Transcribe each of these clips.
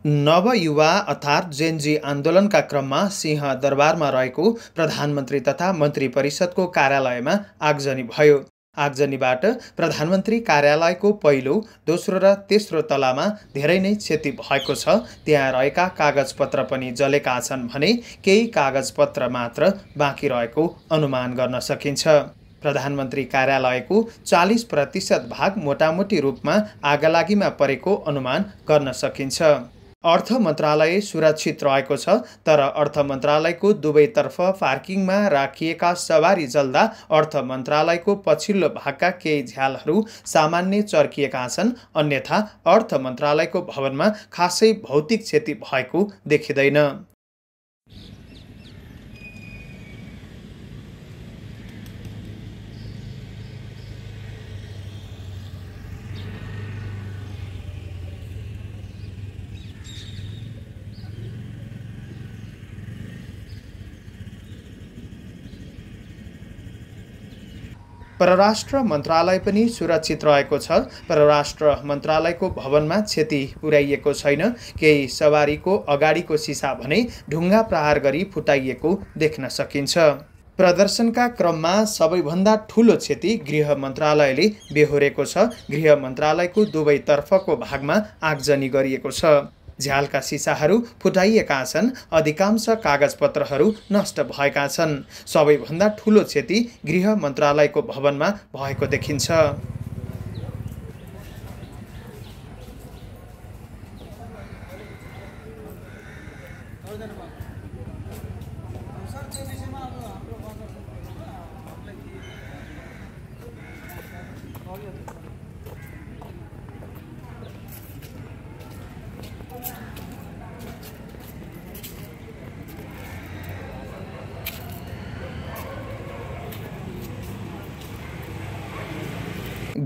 नवयुवा अर्थात् जेनजी आन्दोलनका क्रममा सिंहदरबारमा रहेको प्रधानमन्त्री तथा मन्त्री परिषदको कार्यालयमा आगजनी भयो। आगजनीबाट प्रधानमन्त्री कार्यालयको पहिलो, दोस्रो र तेस्रो तलामा धेरै नै क्षति भएको छ। त्यहाँ रहेका कागजपत्र पनि जलेका छन् भने केही कागजपत्र मात्र बाँकी रहेको अनुमान गर्न सकिन्छ। प्रधानमन्त्री कार्यालयको 40% भाग मोटामोटी रूपमा आगलागीमा परेको अनुमान गर्न सकिन्छ। अर्थ मन्त्रालय सुरक्षित रहेको छ, तर अर्थ मन्त्रालयको दुवैतर्फ पार्किङमा राखिएका सवारी जल्दा अर्थ मन्त्रालयको पछिल्लो भागका केही झ्यालहरू सामान्य चर्किएका छन्। अन्यथा अर्थ मन्त्रालयको भवनमा खासै भौतिक क्षति भएको देखिँदैन। परराष्ट्र मन्त्रालय पनि सुरक्षित रहेको छ। परराष्ट्र मन्त्रालयको भवनमा क्षति पुर्याइएको छैन। केही सवारीको अगाडिको सिसा भने ढुङ्गा प्रहार गरी फुटाइएको देख्न सकिन्छ। प्रदर्शनका क्रममा सबैभन्दा ठूलो क्षति गृह मन्त्रालयले बेहोरेको छ। गृह मन्त्रालयको दुवैतर्फको भागमा आगजनी गरिएको छ। झ्यालका सिसाहरू फुटाइएका छन्। अधिकांश कागजपत्रहरू नष्ट भएका छन्। सबैभन्दा ठूलो क्षति गृह मन्त्रालयको भवनमा भएको देखिन्छ।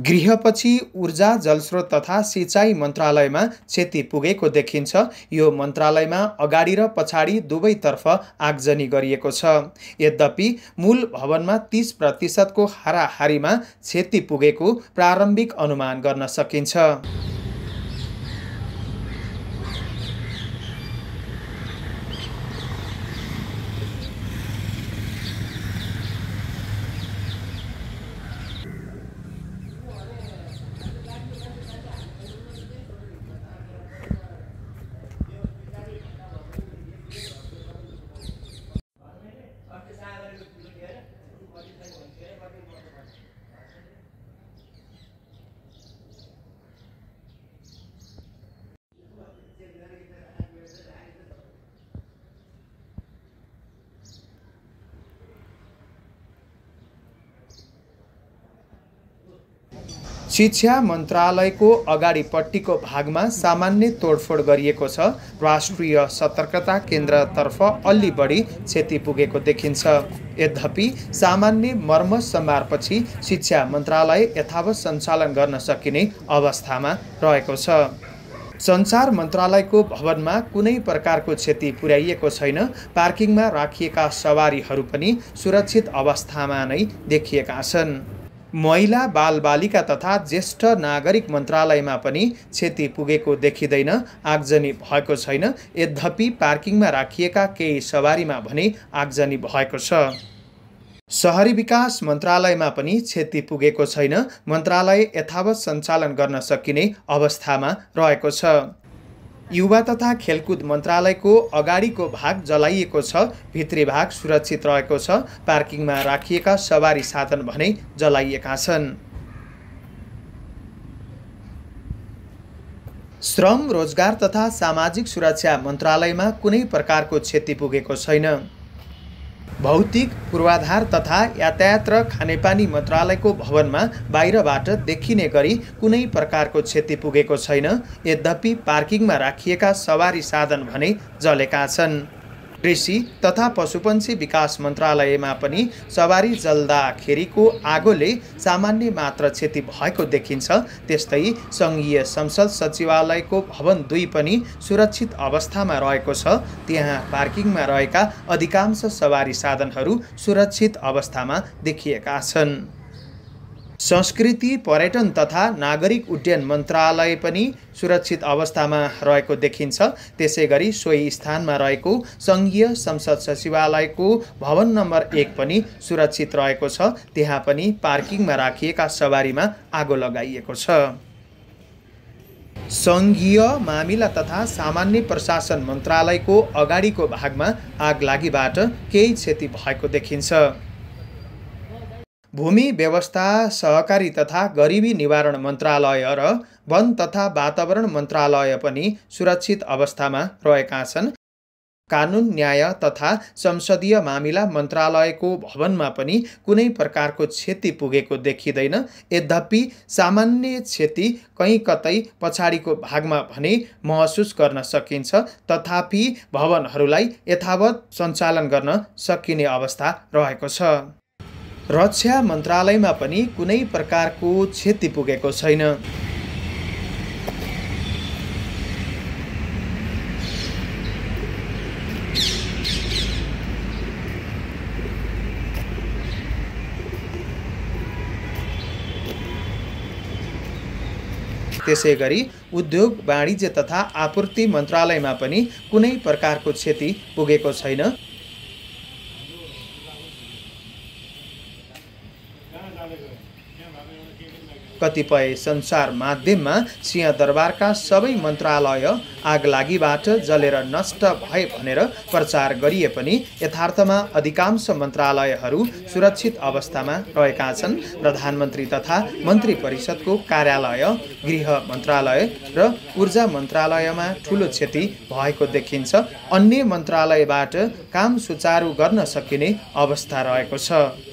गृहपछि ऊर्जा, जलस्रोत तथा सिँचाइ मन्त्रालयमा क्षति पुगेको देखिन्छ। यो मन्त्रालयमा अगाडि र पछाडि दुवैतर्फ आगजनी गरिएको छ। यद्यपि मूल भवनमा 30% को हाराहारीमा क्षति पुगेको प्रारम्भिक अनुमान गर्न सकिन्छ। शिक्षा मन्त्रालयको अगाडिपट्टिको भागमा सामान्य तोडफोड गरिएको छ। राष्ट्रिय सतर्कता केन्द्रतर्फ अलि बढी क्षति पुगेको देखिन्छ। यद्यपि सामान्य मर्मसम्मारपछि शिक्षा मन्त्रालय यथावत सञ्चालन गर्न सकिने अवस्थामा रहेको छ। सञ्चार मन्त्रालयको भवनमा कुनै प्रकारको क्षति पुर्याइएको छैन। पार्किङमा राखिएका सवारीहरू पनि सुरक्षित अवस्थामा नै देखिएका छन्। महिला, बालबालिका तथा ज्येष्ठ नागरिक मन्त्रालयमा पनि क्षति पुगेको देखिँदैन। आगजनी भएको छैन। यद्यपि पार्किङमा राखिएका केही सवारीमा भने आगजनी भएको छ। शहरी विकास मन्त्रालयमा पनि क्षति पुगेको छैन। मन्त्रालय यथावत सञ्चालन गर्न सकिने अवस्थामा रहेको छ। युवा तथा खेलकुद मन्त्रालयको अगाडिको भाग जलाइएको छ। भित्री भाग सुरक्षित रहेको छ। पार्किङमा राखिएका सवारी साधन भने जलाइएका छन्। श्रम, रोजगार तथा सामाजिक सुरक्षा मन्त्रालयमा कुनै प्रकारको क्षति पुगेको छैन। भौतिक पूर्वाधार तथा यातायात र खानेपानी मन्त्रालयको भवनमा बाहिरबाट देखिने गरी कुनै प्रकारको क्षति पुगेको छैन। यद्यपि पार्किङमा राखिएका सवारी साधन भने जलेका छन्। कृषि तथा पशुपन्छी विकास मन्त्रालयमा पनि सवारी जल्दाखेरिको आगोले सामान्य मात्र क्षति भएको देखिन्छ। त्यस्तै सङ्घीय संसद सचिवालयको भवन 2 पनि सुरक्षित अवस्थामा रहेको छ। त्यहाँ पार्किङमा रहेका अधिकांश सवारी साधनहरू सुरक्षित अवस्थामा देखिएका छन्। संस्कृति, पर्यटन तथा नागरिक उड्डयन मन्त्रालय पनि सुरक्षित अवस्थामा रहेको देखिन्छ। त्यसैगरी सोही स्थानमा रहेको सङ्घीय संसद सचिवालयको भवन नम्बर 1 पनि सुरक्षित रहेको छ। त्यहाँ पनि पार्किङमा राखिएका सवारीमा आगो लगाइएको छ। सङ्घीय मामिला तथा सामान्य प्रशासन मन्त्रालयको अगाडिको भागमा आगलागीबाट केही क्षति भएको देखिन्छ। भूमि व्यवस्था, सहकारी तथा गरिबी निवारण मन्त्रालय र वन तथा वातावरण मन्त्रालय पनि सुरक्षित अवस्थामा रहेका छन्। कानुन, न्याय तथा संसदीय मामिला मन्त्रालयको भवनमा पनि कुनै प्रकारको क्षति पुगेको देखिँदैन। यद्यपि सामान्य क्षति कहीँ कतै पछाडिको भागमा भने महसुस गर्न सकिन्छ। तथापि भवनहरूलाई यथावत सञ्चालन गर्न सकिने अवस्था रहेको छ। रक्षा मन्त्रालयमा पनि कुनै प्रकारको क्षति पुगेको छैन। त्यसैगरी उद्योग, वाणिज्य तथा आपूर्ति मन्त्रालयमा पनि कुनै प्रकारको क्षति पुगेको छैन। कतिपय सञ्चार माध्यममा सिंहदरबारका सबै मन्त्रालय आगलागीबाट जलेर नष्ट भए भनेर प्रचार गरिए पनि यथार्थमा अधिकांश मन्त्रालयहरू सुरक्षित अवस्थामा रहेका छन्। प्रधानमन्त्री तथा मन्त्री परिषदको कार्यालय, गृह मन्त्रालय र ऊर्जा मन्त्रालयमा ठूलो क्षति भएको देखिन्छ। अन्य मन्त्रालयबाट काम सुचारू गर्न सकिने अवस्था रहेको छ।